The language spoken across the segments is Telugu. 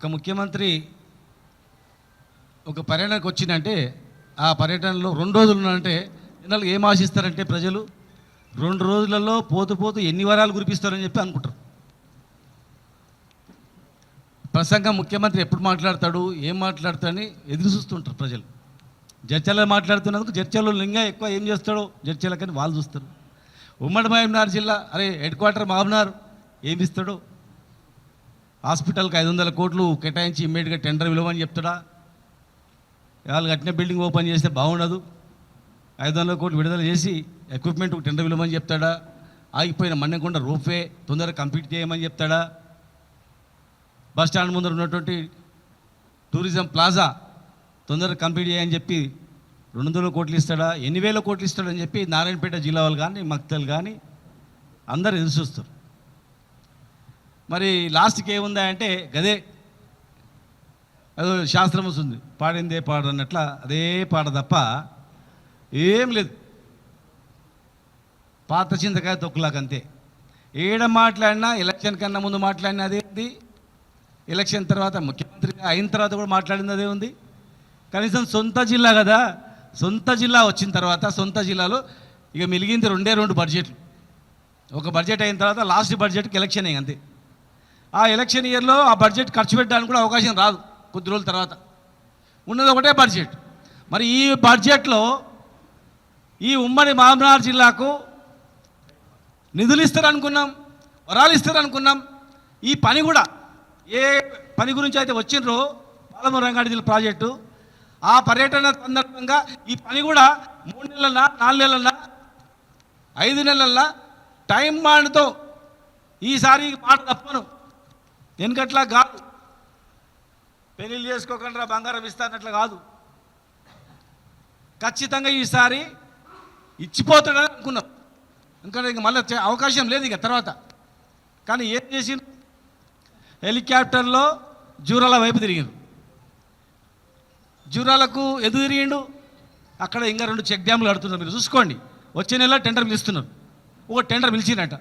ఒక ముఖ్యమంత్రి ఒక పర్యటనకు వచ్చిందంటే ఆ పర్యటనలో 2 రోజులు ఉన్నారంటే జనాలు ఏం ఆశిస్తారంటే ప్రజలు 2 రోజులలో పోతూ పోతూ ఎన్ని వరాలు కురిపిస్తారని చెప్పి అనుకుంటారు. ప్రసంగం ముఖ్యమంత్రి ఎప్పుడు మాట్లాడతాడు, ఏం మాట్లాడతాడని ఎదురు చూస్తుంటారు ప్రజలు. చర్చలో మాట్లాడుతున్నందుకు చర్చలో ఇంకా ఎక్కువ ఏం చేస్తాడో చర్చలకని వాళ్ళు చూస్తారు. ఉమ్మడి మహబూబ్నగర్ జిల్లా హెడ్ క్వార్టర్ మహబూబ్నగర్ ఏమి ఇస్తాడో, హాస్పిటల్కి 500 కోట్లు కేటాయించి ఇమ్మీడియట్గా టెండర్ విలువని చెప్తాడా, వాళ్ళు కట్టిన బిల్డింగ్ ఓపెన్ చేస్తే బాగుండదు 500 కోట్లు విడుదల చేసి ఎక్విప్మెంట్ టెండర్ విలువని చెప్తాడా, ఆగిపోయిన మన్నెకొండ రోప్వే తొందరగా కంప్లీట్ చేయమని చెప్తాడా, బస్ స్టాండ్ ముందర ఉన్నటువంటి టూరిజం ప్లాజా తొందరగా కంప్లీట్ చేయని చెప్పి 200 కోట్లు ఇస్తాడా, ఎన్ని వేల కోట్లు ఇస్తాడని చెప్పి నారాయణపేట జిల్లా వాళ్ళు కానీ మక్తలు కానీ అందరు ఎదురు చూస్తారు. మరి లాస్ట్కి ఏముందా అంటే గదే అదో శాస్త్రం వస్తుంది, పాడిందే పాడు అన్నట్ల అదే పాట తప్ప ఏం లేదు. పాత చింతకాయ తొక్కులాకంతే. ఏడ మాట్లాడినా ఎలక్షన్ కన్నా ముందు మాట్లాడినా అదే ఉంది, ఎలక్షన్ తర్వాత ముఖ్యమంత్రి అయిన తర్వాత కూడా మాట్లాడింది అదే ఉంది. కనీసం సొంత జిల్లా కదా, సొంత జిల్లా వచ్చిన తర్వాత సొంత జిల్లాలో ఇక మిలిగింది 2 బడ్జెట్లు. ఒక బడ్జెట్ అయిన తర్వాత లాస్ట్ బడ్జెట్కి ఎలక్షన్ అయ్యి అంతే. ఆ ఎలక్షన్ ఇయర్లో ఆ బడ్జెట్ ఖర్చు పెట్టడానికి కూడా అవకాశం రాదు, కొద్ది రోజుల తర్వాత ఉన్నది ఒకటే బడ్జెట్. మరి ఈ బడ్జెట్లో ఈ ఉమ్మడి మహబూబ్నగర్ జిల్లాకు నిధులు ఇస్తారనుకున్నాం, వరాలు ఇస్తారనుకున్నాం. ఈ పని కూడా ఏ పని గురించి అయితే వచ్చిండ్రో పాలమూరు రంగారెడ్డి జిల్లా ప్రాజెక్టు, ఆ పర్యటన సందర్భంగా ఈ పని కూడా 3 నెలల 4 నెలల 5 నెలల టైం బాండ్తో ఈసారి మాట తప్పను, వెనుకట్లా కాదు, పెళ్ళిళ్ళు చేసుకోకుండా బంగారం ఇస్తానట్లా కాదు, ఖచ్చితంగా ఈసారి ఇచ్చిపోతాడని అనుకున్నాం. ఎందుకంటే ఇంక మళ్ళీ అవకాశం లేదు ఇక తర్వాత. కానీ ఏం చేసిండు, హెలికాప్టర్లో జూరాల వైపు తిరిగిండు, జూరాలకు ఎదురు తిరిగిండు. అక్కడ ఇంకా 2 చెక్ డ్యాములు కడుతున్నారు, మీరు చూసుకోండి. వచ్చే నెల టెండర్ పిలుస్తున్నారు, ఒక టెండర్ పిలిచినట్ట.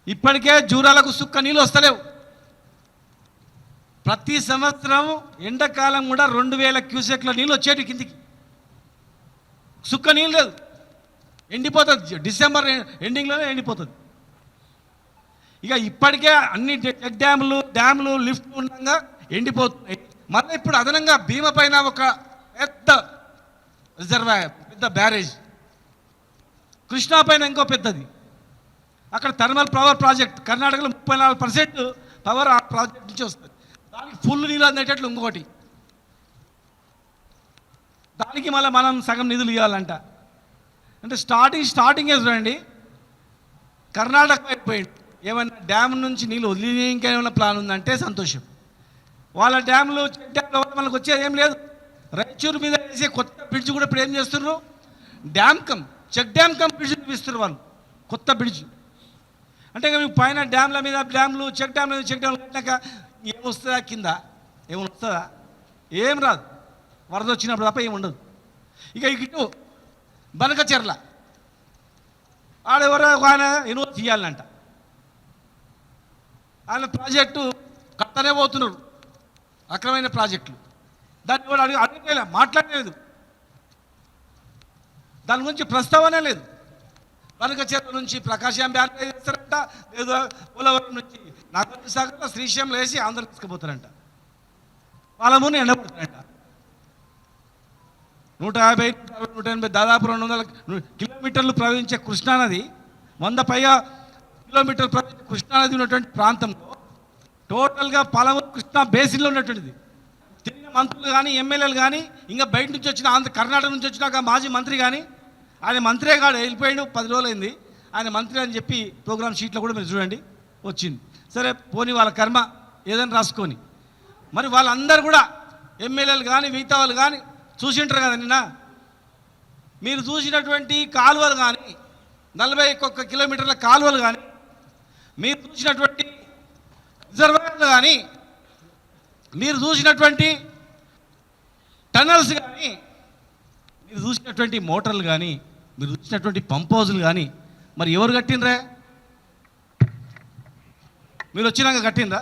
ఇప్పటికే జూరాలకు సుక్క నీళ్ళు వస్తలేవు. ప్రతి సంవత్సరం ఎండాకాలం కూడా 2000 క్యూసెక్ల నీళ్ళు వచ్చేటి కిందికి, సుక్క నీళ్ళు లేదు, ఎండిపోతుంది. డిసెంబర్ ఎండింగ్లోనే ఎండిపోతుంది. ఇక ఇప్పటికే అన్ని చెక్ డ్యాములు లిఫ్ట్లు ఉండగా ఎండిపోతున్నాయి. మళ్ళీ ఇప్పుడు అదనంగా భీమ పైన ఒక పెద్ద రిజర్వాయర్, పెద్ద బ్యారేజ్, కృష్ణా పైన ఇంకో పెద్దది, అక్కడ థర్మల్ పవర్ ప్రాజెక్ట్, కర్ణాటకలో 34% పవర్ ఆ ప్రాజెక్ట్ నుంచి వస్తుంది. దానికి ఫుల్ నీళ్ళు అందేటట్లు ఇంకొకటి, దానికి మళ్ళీ మనం సగం నిధులు ఇవ్వాలంట. అంటే స్టార్టింగ్ చూడండి, కర్ణాటక అయిపోయింది. ఏమైనా డ్యామ్ నుంచి నీళ్ళు వదిలి ఇంకేమైనా ప్లాన్ ఉందంటే సంతోషం. వాళ్ళ డ్యాములు చెక్ డ్యామ్ల వల్ల మనకు వచ్చేది ఏం లేదు. రాయచూరు మీద వేసే కొత్త బ్రిడ్జ్ కూడా ఇప్పుడు ఏం చేస్తున్నారు, చెక్ డ్యామ్ కమ్ బ్రిడ్జ్ చూపిస్తున్నారు వాళ్ళు, కొత్త బ్రిడ్జ్. అంటే మీకు పైన డ్యామ్ల మీద డ్యామ్లు, చెక్ డ్యామ్ల మీద చెక్ డ్యామ్లు కట్టినాక ఏమొస్తుందా, కింద ఏమైనా వస్తుందా, ఏం రాదు. వరద వచ్చినప్పుడు తప్ప ఏమి ఉండదు. ఇక ఇటు బనకచెర్ల ఆడెవరో ఆయన ఎన్నో తీయాలంట, ఆయన ప్రాజెక్టు కట్టనే పోతున్నారు, అక్రమైన ప్రాజెక్టులు. దాన్ని కూడా అడగలేదు, మాట్లాడలేదు, దాని గురించి ప్రస్తావనే లేదు. బనకచెర్ల నుంచి ప్రకాశం బ్యారేజ్ చేస్తారంట, లేదా పోలవరం నుంచి నాగార్జున సాగర్లో శ్రీశైలంలో వేసి ఆంధ్ర తీసుకుపోతారంట, పాలమూరుని ఎండబడతారంట. 150, 180 దాదాపు 200 కిలోమీటర్లు ప్రవహించే కృష్ణానది, 100 పైగా కిలోమీటర్లు ప్రవహించే కృష్ణానది ఉన్నటువంటి ప్రాంతంలో టోటల్గా పాలమూరు కృష్ణా బేసిన్లో ఉన్నటువంటిది. తిరిగిన మంత్రులు కానీ ఎమ్మెల్యేలు కానీ ఇంకా బయట నుంచి వచ్చిన కర్ణాటక నుంచి వచ్చినాక మాజీ మంత్రి కానీ, ఆయన మంత్రే కాదు, వెళ్ళిపోయాడు, 10 రోజులైంది ఆయన మంత్రి అని చెప్పి ప్రోగ్రామ్ షీట్లో కూడా మీరు చూడండి వచ్చింది. సరే పోనీ వాళ్ళ కర్మ ఏదైనా రాసుకొని. మరి వాళ్ళందరూ కూడా ఎమ్మెల్యేలు కానీ మిగతా వాళ్ళు కానీ చూసింటారు కదా. నిన్న మీరు చూసినటువంటి కాలువలు కానీ, 41 కిలోమీటర్ల కాలువలు కానీ, మీరు చూసినటువంటి రిజర్వాయర్లు కానీ, మీరు చూసినటువంటి టనల్స్ కానీ, మీరు చూసినటువంటి మోటార్లు కానీ, మీరు చూసినటువంటి పంప్ హౌజులు కానీ, మరి ఎవరు కట్టినరా? మీరు వచ్చినాక కట్టినరా?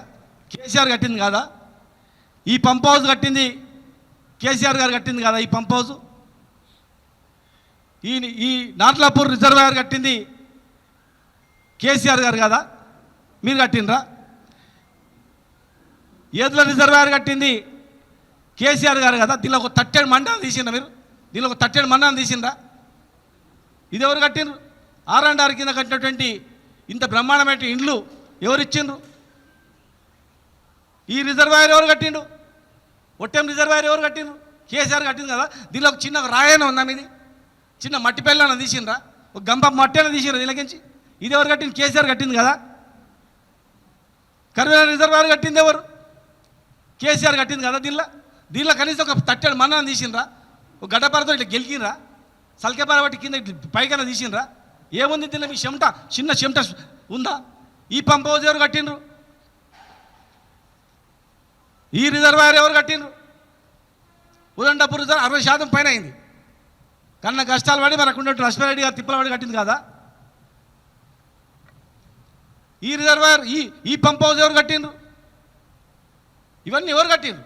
కేసీఆర్ కట్టింది కాదా? ఈ పంప్ హౌస్ కట్టింది కేసీఆర్ గారు కట్టింది కదా? ఈ పంప్ హౌస్ ఈ నాట్లాపూర్ రిజర్వాయర్ కట్టింది కేసీఆర్ గారు కదా? మీరు కట్టినరా? ఏదుల రిజర్వాయర్ కట్టింది కేసీఆర్ గారు కదా? దీనిలో ఒక తట్టెడు మండాన్ని తీసిండ్రా మీరు? దీనిలో ఒక తట్టెడు మండాన్ని తీసిండ్రా? ఇది ఎవరు కట్టిండ్రు? R&R కింద కట్టినటువంటి ఇంత బ్రహ్మాండమైన ఇండ్లు ఎవరు ఇచ్చిండ్రు? ఈ రిజర్వాయర్ ఎవరు కట్టిండు? ఒట్టెం రిజర్వాయర్ ఎవరు కట్టిండ్రు? కేసీఆర్ కట్టింది కదా? దీనిలో ఒక చిన్న రాయన ఉందా? మీది చిన్న మట్టి పెళ్ళన తీసిండ్రా? ఒక గంప మట్టేన తీసిండ్రా దీనికించి? ఇది ఎవరు కట్టింది? కేసీఆర్ కట్టింది కదా? కర్వేల రిజర్వాయర్ కట్టింది ఎవరు? కేసీఆర్ కట్టింది కదా? దీనిలో కనీసం ఒక తట్టెడు మన్నాన్ని తీసిండ్రా? ఒక గడ్డపారతో ఇట్లా గెలికినరా? సల్కెపార బట్టి కింద పైకన్నా తీసిండ్రా? ఏముంది దీనిలో? మీ చెమట, చిన్న చెమట ఉందా? ఈ పంప్ హౌస్ ఎవరు కట్టిండ్రు? ఈ రిజర్వాయర్ ఎవరు కట్టిండ్రు? ఉదండపూర్ రిజర్వ్ 60% పైన అయింది. కన్న కష్టాలు పడి మనకు ఉన్నట్టు లక్ష్మారెడ్డి గారు తిప్పల పడి కట్టింది కదా? ఈ రిజర్వాయర్ ఈ పంప్ హౌస్ ఎవరు కట్టిండ్రు? ఇవన్నీ ఎవరు కట్టిండ్రు?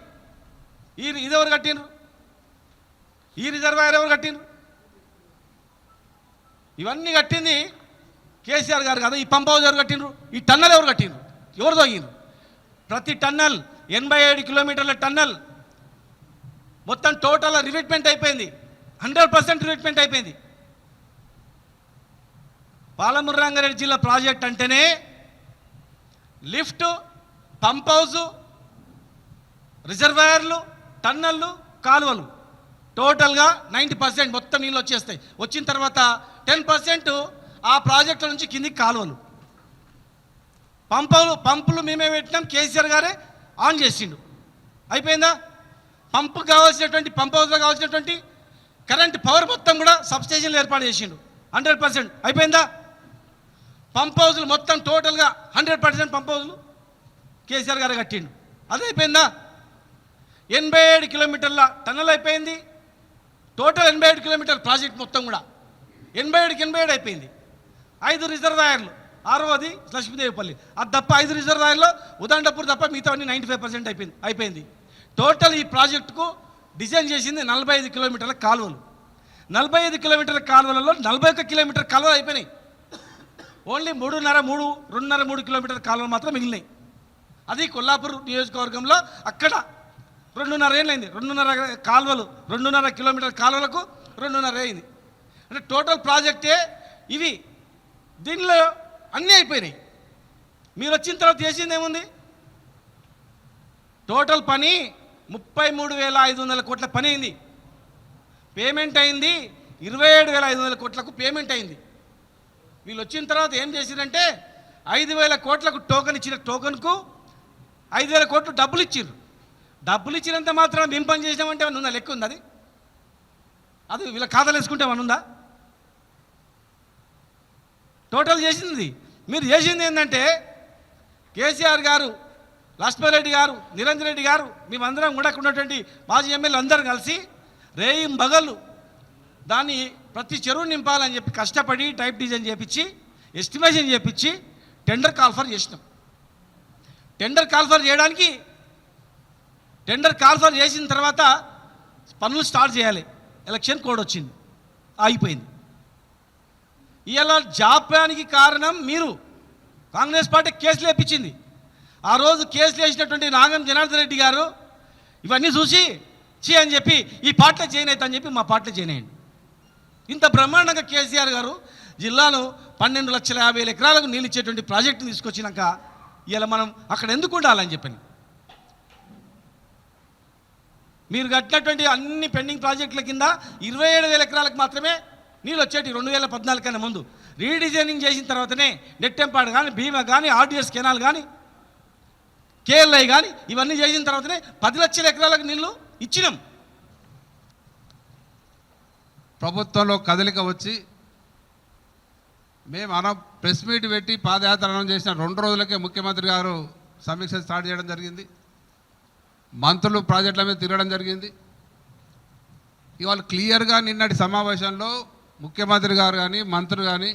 ఇది ఎవరు కట్టిండ్రు? ఈ రిజర్వాయర్ ఎవరు కట్టిండ్రు? ఇవన్నీ కట్టింది కేసీఆర్ గారు కదా? ఈ పంప్ హౌస్ ఎవరు కట్టిండ్రు? ఈ టన్నల్ ఎవరు కట్టిండ్రు? ఎవరు తోగిండ్రు? ప్రతి టన్నల్ 87 కిలోమీటర్ల టన్నల్ మొత్తం టోటల్ రివిట్మెంట్ అయిపోయింది. 100% రివిట్మెంట్ అయిపోయింది. పాలమూరు రంగారెడ్డి జిల్లా ప్రాజెక్ట్ అంటేనే లిఫ్ట్, పంప్ హౌజు, రిజర్వాయర్లు, టన్నళ్ళు, కాలువలు టోటల్గా 90% మొత్తం నీళ్ళు వచ్చేస్తాయి. వచ్చిన తర్వాత 10% ఆ ప్రాజెక్టుల నుంచి కిందికి కాలువలు. పంపులు మేమే పెట్టినాం, కేసీఆర్ గారే ఆన్ చేసిండు. అయిపోయిందా? పంప్ హౌస్లో కావాల్సినటువంటి కరెంట్ పవర్ మొత్తం కూడా సబ్స్టేషన్లు ఏర్పాటు చేసిండు. 100% అయిపోయిందా? పంప్ హౌస్లు మొత్తం టోటల్గా 100% పంప్ హౌస్లు కేసీఆర్ గారు కట్టిండు. అది అయిపోయిందా? 87 కిలోమీటర్ల టన్నల్ అయిపోయింది. టోటల్ 87 కిలోమీటర్ల ప్రాజెక్ట్ మొత్తం కూడా 87 అయిపోయింది. 5 రిజర్వాయర్లు, 6వది లక్ష్మీదేవిపల్లి, అది తప్ప 5 రిజర్వాయర్లో ఉదండపూర్ తప్ప మిగతా 95% అయిపోయింది. టోటల్ ఈ ప్రాజెక్టుకు డిజైన్ చేసింది 45 కిలోమీటర్ల కాలువలు. 45 కిలోమీటర్ల కాలువలలో 41 కిలోమీటర్ కాలువలు అయిపోయినాయి. ఓన్లీ 2.5 కిలోమీటర్ల కాలువలు మాత్రం మిగిలినాయి. అది కొల్లాపూర్ నియోజకవర్గంలో అక్కడ 2.5 ఏళ్ళు అయింది. 2.5 కిలోమీటర్ల కాలువలకు 2.5 అయింది. అంటే టోటల్ ప్రాజెక్టే ఇవి. దీనిలో అన్నీ అయిపోయినాయి. మీరు వచ్చిన తర్వాత చేసింది ఏముంది? టోటల్ పని 33,500 కోట్ల పని అయింది. పేమెంట్ అయింది 27,500 కోట్లకు పేమెంట్ అయింది. వీళ్ళు వచ్చిన తర్వాత ఏం చేసిరంటే 5,000 కోట్లకు టోకెన్ ఇచ్చిన టోకెన్కు 5,000 కోట్లు డబ్బులు ఇచ్చిర్రు. డబ్బులు ఇచ్చినంత మాత్రం మేము పని చేసినామంటే ఏమన్నా ఉందా? లెక్క ఉంది? అది వీళ్ళ ఖాతాలు వేసుకుంటే ఏమన్నా ఉందా? టోటల్ చేసింది. మీరు చేసింది ఏంటంటే కేసీఆర్ గారు, లక్ష్మారెడ్డి గారు, నిరంజన్ రెడ్డి గారు, మేమందరం కూడా ఉన్నటువంటి మాజీ ఎమ్మెల్యేలు అందరం కలిసి రేయి మగళ్ళు దాన్ని ప్రతి చెరువు నింపాలని చెప్పి కష్టపడి టైప్ డిజైన్ చేయించి ఎస్టిమేషన్ చేయించి టెండర్ కాల్ఫర్ చేసినాం. టెండర్ కాల్ఫర్ చేసిన తర్వాత పనులు స్టార్ట్ చేయాలి. ఎలక్షన్ కోడ్ వచ్చింది, ఆగిపోయింది. ఇవాళ జాప్యానికి కారణం మీరు. కాంగ్రెస్ పార్టీ కేసులు వేయించింది. ఆ రోజు కేసులు వేసినటువంటి నాగం జనార్దన్ రెడ్డి గారు ఇవన్నీ చూసి అని చెప్పి ఈ పార్టీలో జాయిన్ అవుతా అని చెప్పి మా పార్టీలో జాయిన్ అయ్యండి. ఇంత బ్రహ్మాండంగా కేసీఆర్ గారు జిల్లాను 12,50,000 ఎకరాలకు నీళ్ళు ఇచ్చేటువంటి ప్రాజెక్టును తీసుకొచ్చినాక ఇలా మనం అక్కడ ఎందుకు ఉండాలని చెప్పని మీరు కట్టినటువంటి అన్ని పెండింగ్ ప్రాజెక్టుల కింద 27,000 ఎకరాలకు మాత్రమే నీళ్ళు వచ్చేటి. 2014 కన్నా ముందు రీడిజైనింగ్ చేసిన తర్వాతనే నెట్టెంపాడు కానీ, భీమా కానీ, ఆర్డిఎస్ కెనాల్ కానీ, కేఎల్ఐ కానీ ఇవన్నీ చేసిన తర్వాతనే 10 లక్షల ఎకరాలకు నీళ్ళు ఇచ్చినాం. ప్రభుత్వంలో కదలిక వచ్చి మేము ప్రెస్ మీట్ పెట్టి పాదయాత్ర అనౌన్స్ చేసిన 2 రోజులకే ముఖ్యమంత్రి గారు సమీక్ష స్టార్ట్ చేయడం జరిగింది. మంత్రులు ప్రాజెక్టుల మీద తిరగడం జరిగింది. ఇవాళ క్లియర్గా నిన్నటి సమావేశంలో ముఖ్యమంత్రి గారు కానీ, మంత్రులు కానీ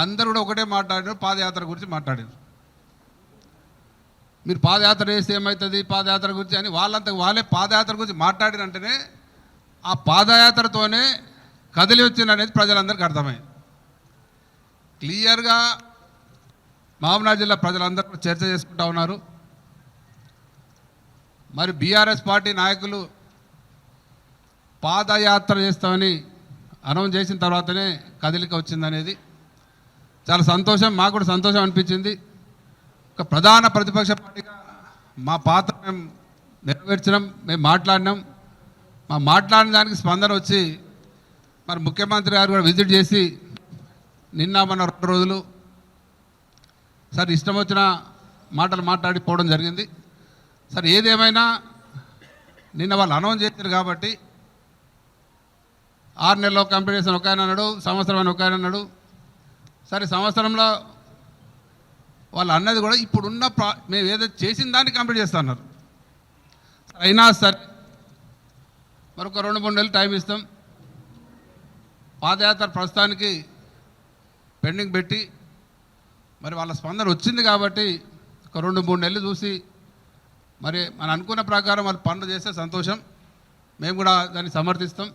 అందరూ కూడా ఒకటే మాట్లాడారు, పాదయాత్ర గురించి మాట్లాడారు. మీరు పాదయాత్ర చేస్తే ఏమవుతుంది పాదయాత్ర గురించి అని వాళ్ళే పాదయాత్ర గురించి మాట్లాడినంటేనే ఆ పాదయాత్రతోనే కదిలి వచ్చిందనేది ప్రజలందరికీ అర్థమైంది. క్లియర్గా మహబూబ్నగర్ జిల్లా ప్రజలందరూ కూడా చర్చ చేసుకుంటా ఉన్నారు. మరి బీఆర్ఎస్ పార్టీ నాయకులు పాదయాత్ర చేస్తామని అనౌన్స్ చేసిన తర్వాతనే కదలిక వచ్చిందనేది చాలా సంతోషం, మాకు కూడా సంతోషం అనిపించింది. ఒక ప్రధాన ప్రతిపక్ష పార్టీగా మా పాత్ర మేము నెరవేర్చినాం, మేము మాట్లాడినాం. మా మాట్లాడిన దానికి స్పందన వచ్చి మరి ముఖ్యమంత్రి గారు కూడా విజిట్ చేసి నిన్న మన 2 రోజులు సార్ ఇష్టం వచ్చిన మాటలు మాట్లాడి పోవడం జరిగింది. సార్ ఏదేమైనా నిన్న వాళ్ళు అనౌన్స్ చేశారు కాబట్టి 6 నెలల్లో కంప్లీట్ చేసిన ఒక ఆయన అన్నాడు, సంవత్సరం అని ఒక ఆయన అన్నాడు. సరే సంవత్సరంలో వాళ్ళు అన్నది కూడా ఇప్పుడున్న మేము ఏదైతే చేసిన దాన్ని కంప్లీట్ చేస్తా అన్నారు. అయినా సరే మరొక 2-3 నెలలు టైం ఇస్తాం. పాదయాత్ర ప్రస్తుతానికి పెండింగ్ పెట్టి మరి వాళ్ళ స్పందన వచ్చింది కాబట్టి ఒక 2-3 నెలలు చూసి మరి మనం అనుకున్న ప్రకారం వాళ్ళు పనులు చేస్తే సంతోషం, మేము కూడా దాన్ని సమర్థిస్తాం.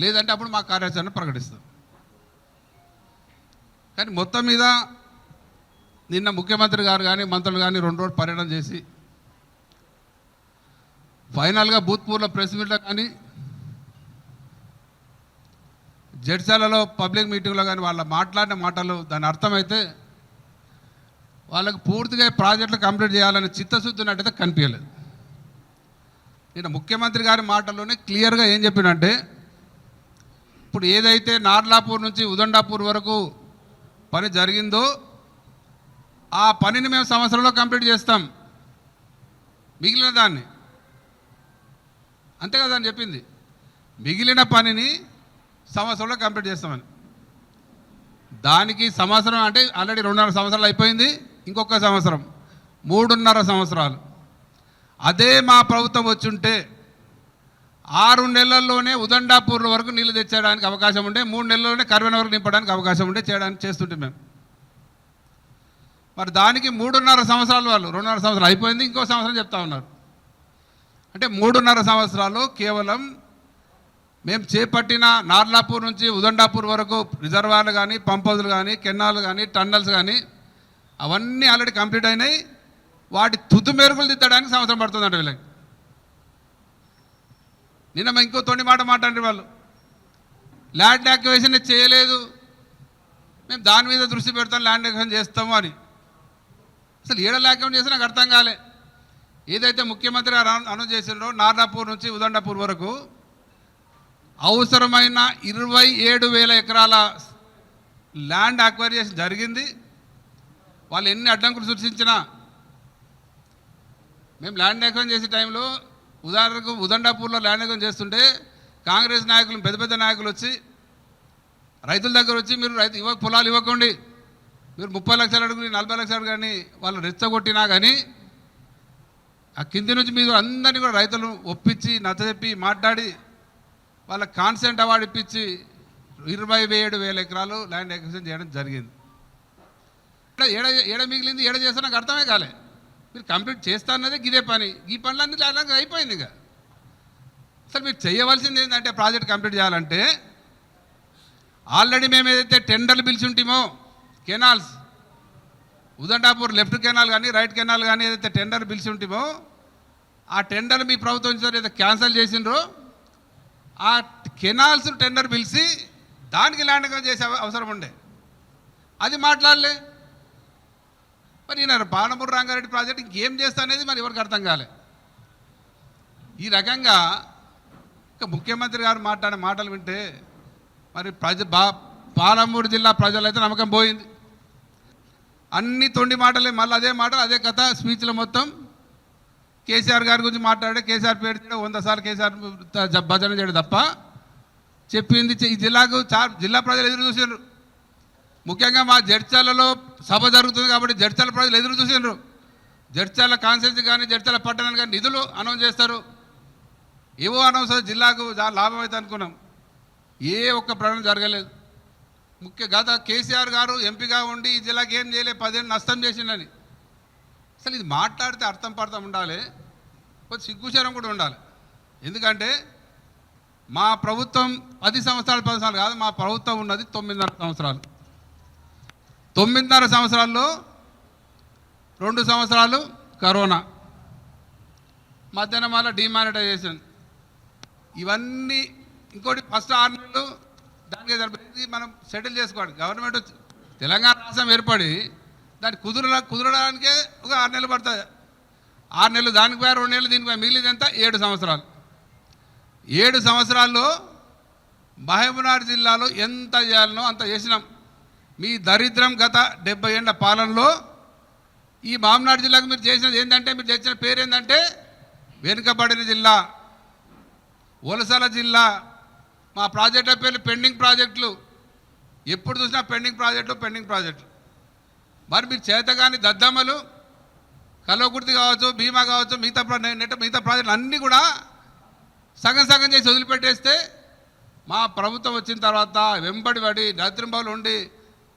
లేదంటే అప్పుడు మా కార్యాచరణ ప్రకటిస్తాం. కానీ మొత్తం మీద నిన్న ముఖ్యమంత్రి గారు కానీ మంత్రులు కానీ 2 రోజులు పర్యటన చేసి ఫైనల్గా భూత్పూర్లో ప్రెస్ మీట్లో కానీ జడ్చాలలో పబ్లిక్ మీటింగ్లో కానీ వాళ్ళ మాట్లాడిన మాటలు దాని అర్థమైతే వాళ్ళకు పూర్తిగా ప్రాజెక్టులు కంప్లీట్ చేయాలని చిత్తశుద్ధి ఉన్నట్టయితే కనిపించలేదు. నేను ముఖ్యమంత్రి గారి మాటల్లోనే క్లియర్గా ఏం చెప్పినంటే ఇప్పుడు ఏదైతే నార్లాపూర్ నుంచి ఉదండాపూర్ వరకు పని జరిగిందో ఆ పనిని మేము సంవత్సరంలో కంప్లీట్ చేస్తాం, మిగిలిన దాన్ని అంతే కదా అని చెప్పింది. మిగిలిన పనిని సంవత్సరంలో కంప్లీట్ చేస్తామని. దానికి సంవత్సరం అంటే ఆల్రెడీ 2.5 సంవత్సరాలు అయిపోయింది, ఇంకొక సంవత్సరం 3.5 సంవత్సరాలు. అదే మా ప్రభుత్వం వచ్చుంటే 6 నెలల్లోనే ఉదండాపూర్ వరకు నీళ్లు తెచ్చేయడానికి అవకాశం ఉండే, 3 నెలల్లోనే కర్వెన వరకు నింపడానికి అవకాశం ఉండే, చేస్తుంటే మేము. మరి దానికి 3.5 సంవత్సరాలు వాళ్ళు 2.5 సంవత్సరాలు అయిపోయింది, ఇంకో సంవత్సరం చెప్తా ఉన్నారు. అంటే 3.5 సంవత్సరాలు కేవలం మేము చేపట్టిన నార్లాపూర్ నుంచి ఉదండాపూర్ వరకు రిజర్వాయర్లు కానీ, పంప్ హౌజులు కానీ, కెనాలు కానీ, టన్నల్స్ కానీ అవన్నీ ఆల్రెడీ కంప్లీట్ అయినాయి. వాటి తుది మెరుగులు దిద్దడానికి సంవత్సరం పడుతుందంట వీళ్ళకి. నిన్న ఇంకో తొండి మాట మాట్లాడి వాళ్ళు ల్యాండ్ యాక్విజిషన్ చేయలేదు, మేము దాని మీద దృష్టి పెడతాం, ల్యాండ్ యాక్విజిషన్ చేస్తాము అని. అసలు ఏడ ల్యాండ్ చేస్తే నాకు అర్థం కాలే. ఏదైతే ముఖ్యమంత్రి గారు అనౌన్స్ చేసిండ్రో నార్లాపూర్ నుంచి ఉదండాపూర్ వరకు అవసరమైన 27,000 ఎకరాల ల్యాండ్ అక్వైరేషన్ జరిగింది. వాళ్ళు ఎన్ని అడ్డంకులు సృష్టించినా మేము ల్యాండ్ అక్వైర్ చేసే టైంలో ఉదాహరణకు ఉదండాపూర్లో ల్యాండ్ అక్వైర్ చేస్తుంటే కాంగ్రెస్ నాయకులు పెద్ద పెద్ద నాయకులు వచ్చి రైతుల దగ్గర వచ్చి మీరు పొలాలు ఇవ్వకండి, మీరు 30 లక్షలు అడుగుని 40 లక్షలు అడుగు కానీ వాళ్ళు రెచ్చగొట్టినా కానీ ఆ కింది నుంచి మీరు అందరినీ కూడా రైతులను ఒప్పించి నచ్చజెప్పి మాట్లాడి వాళ్ళ కాన్సెంట్ అవార్డు ఇప్పించి 27,000 ఎకరాలు ల్యాండ్ ఎక్విజిషన్ చేయడం జరిగింది. ఏడ మిగిలింది, ఏడ చేస్తా నాకు అర్థమే కాలే. మీరు కంప్లీట్ చేస్తా అన్నదే గిదే పని, ఈ పనులన్నీ ల్యాండ్ అయిపోయింది. ఇక అసలు మీరు చేయవలసింది ఏంటంటే ప్రాజెక్ట్ కంప్లీట్ చేయాలంటే ఆల్రెడీ మేము ఏదైతే టెండర్లు పిలిచి ఉంటామో కెనాల్స్ ఉదండాపూర్ లెఫ్ట్ కెనాల్ కానీ రైట్ కెనాల్ కానీ ఏదైతే టెండర్ పిలిచి ఉంటామో ఆ టెండర్ మీ ప్రభుత్వం ఏదైతే క్యాన్సిల్ చేసిండ్రో ఆ కెనాల్స్ టెండర్ పిలిచి దానికి ల్యాండ్ చేసే అవసరం ఉండే, అది మాట్లాడలే. మరి ఈయన పాలమూరు రంగారెడ్డి ప్రాజెక్ట్ ఇంకేం చేస్తా అనేది మరి ఎవరికి అర్థం కాలే. ఈ రకంగా ఇక ముఖ్యమంత్రి గారు మాట్లాడే మాటలు వింటే మరి పాలమూరు జిల్లా ప్రజలైతే నమ్మకం పోయింది. అన్ని తొండి మాటలే, మళ్ళీ అదే మాటలు అదే కథ. స్పీచ్లో మొత్తం కేసీఆర్ గారి గురించి మాట్లాడే, కేసీఆర్ పేరు చేయడం 100 సార్లు కేసీఆర్ భజన చేయడం తప్ప చెప్పింది ఈ జిల్లాకు జిల్లా ప్రజలు ఎదురు చూసారు. ముఖ్యంగా మా జడ్చర్లలో సభ జరుగుతుంది కాబట్టి జడ్చర్ల ప్రజలు ఎదురు చూసిండ్రు. జడ్చర్ల కాన్స్టిట్యూన్సీ కానీ జడ్చర్ల పట్టణానికి కానీ నిధులు అనౌన్స్ చేస్తారు, ఏవో అనౌన్స్ జిల్లాకు లాభం అయితే అనుకున్నాం. ఏ ఒక్క ప్రకటన జరగలేదు. గత కేసీఆర్ గారు ఎంపీగా ఉండి ఈ జిల్లాకి ఏం చేయలేదు, 10 ఏళ్ళు నష్టం చేసిండని అసలు ఇది మాట్లాడితే అర్థం పర్థం ఉండాలి, కొంచెం సిగ్గుచరం కూడా ఉండాలి. ఎందుకంటే మా ప్రభుత్వం 10 సంవత్సరాలు కాదు, మా ప్రభుత్వం ఉన్నది 9.5 సంవత్సరాలు. 9.5 సంవత్సరాల్లో 2 సంవత్సరాలు కరోనా, మధ్యాహ్నం వల్ల డిమానిటైజేషన్, ఇవన్నీ ఇంకోటి ఫస్ట్ 6 నెలలు దానికి సరిపోయింది మనం సెటిల్ చేసుకోవాలి. గవర్నమెంట్ తెలంగాణ రాష్ట్రం ఏర్పడి దాన్ని కుదరడానికే ఒక 6 నెలలు పడుతుంది. 6 నెలలు దానికి పోయి 2 నెలలు దీనికి పోయి మిగిలింది ఎంత 7 సంవత్సరాలు. 7 సంవత్సరాల్లో మహబూబ్నగర్ జిల్లాలో ఎంత చేయాలనో అంత చేసినాం. మీ దరిద్రం గత 70 ఏళ్ల పాలనలో ఈ మహబూబ్నగర్ జిల్లాకు మీరు చేసినది ఏంటంటే, మీరు చేసిన పేరు ఏంటంటే వెనుకబడిన జిల్లా, వలసల జిల్లా. మా ప్రాజెక్టుల పేర్లు పెండింగ్ ప్రాజెక్టులు, ఎప్పుడు చూసినా పెండింగ్ ప్రాజెక్టులు. మరి మీరు చేతగాని దద్దమ్మలు, కల్వకుర్తి కావచ్చు, భీమా కావచ్చు, మిగతా ప్రాజెక్టులు అన్నీ కూడా సగం చేసి వదిలిపెట్టేస్తే, మా ప్రభుత్వం వచ్చిన తర్వాత వెంబడి పడి రాత్రింబావులు ఉండి,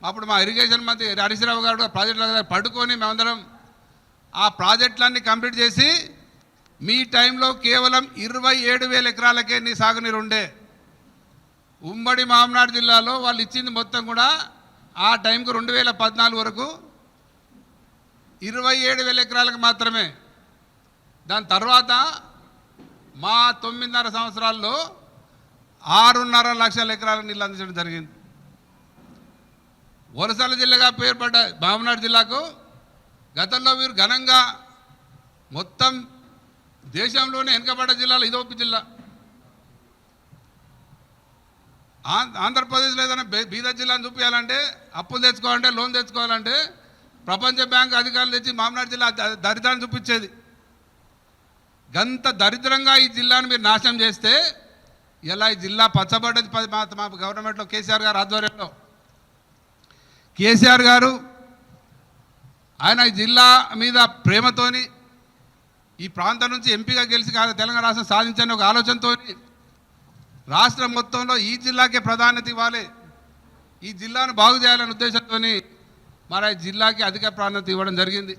అప్పుడు మా ఇరిగేషన్ మంత్రి హరీష్ రావు గారు ప్రాజెక్టుల దగ్గర పడుకొని మేమందరం ఆ ప్రాజెక్టులన్నీ కంప్లీట్ చేసి, మీ టైంలో కేవలం 27,000 ఎకరాలకే నీ సాగునీరు ఉండే. ఉమ్మడి మహబూబ్నగర్ జిల్లాలో వాళ్ళు ఇచ్చింది మొత్తం కూడా ఆ టైంకు 2014 వరకు 27,000 ఎకరాలకు మాత్రమే. దాని తర్వాత మా 9.5 సంవత్సరాల్లో 6.5 లక్షల ఎకరాలకు నీళ్ళు అందించడం జరిగింది. వలసల జిల్లాగా పేర్పడ్డ మహబూబ్నగర్ జిల్లాకు గతంలో మీరు ఘనంగా మొత్తం దేశంలోనే వెనుకబడ్డ జిల్లాలో ఇదొక జిల్లా. ఆంధ్రప్రదేశ్లో ఏదైనా బీద జిల్లాను చూపించాలంటే, అప్పులు తెచ్చుకోవాలంటే, లోన్ తెచ్చుకోవాలంటే ప్రపంచ బ్యాంక్ అధికారులు తెచ్చి మహబూబ్నగర్ జిల్లా దరిద్రాన్ని చూపించేది. గంత దరిద్రంగా ఈ జిల్లాను మీరు నాశనం చేస్తే ఇలా ఈ జిల్లా పచ్చబడ్డది. మా గవర్నమెంట్లో కేసీఆర్ గారు ఆధ్వర్యంలో, కేసీఆర్ గారు ఆయన ఈ జిల్లా మీద ప్రేమతోని ఈ ప్రాంతం నుంచి ఎంపీగా గెలిచి తెలంగాణ రాష్ట్రం సాధించని ఒక ఆలోచనతో రాష్ట్రం మొత్తంలో ఈ జిల్లాకే ప్రాధాన్యత ఇవ్వాలి, ఈ జిల్లాను బాగు చేయాలనే ఉద్దేశంతో మరి ఈ జిల్లాకి అధిక ప్రాధాన్యత ఇవ్వడం జరిగింది.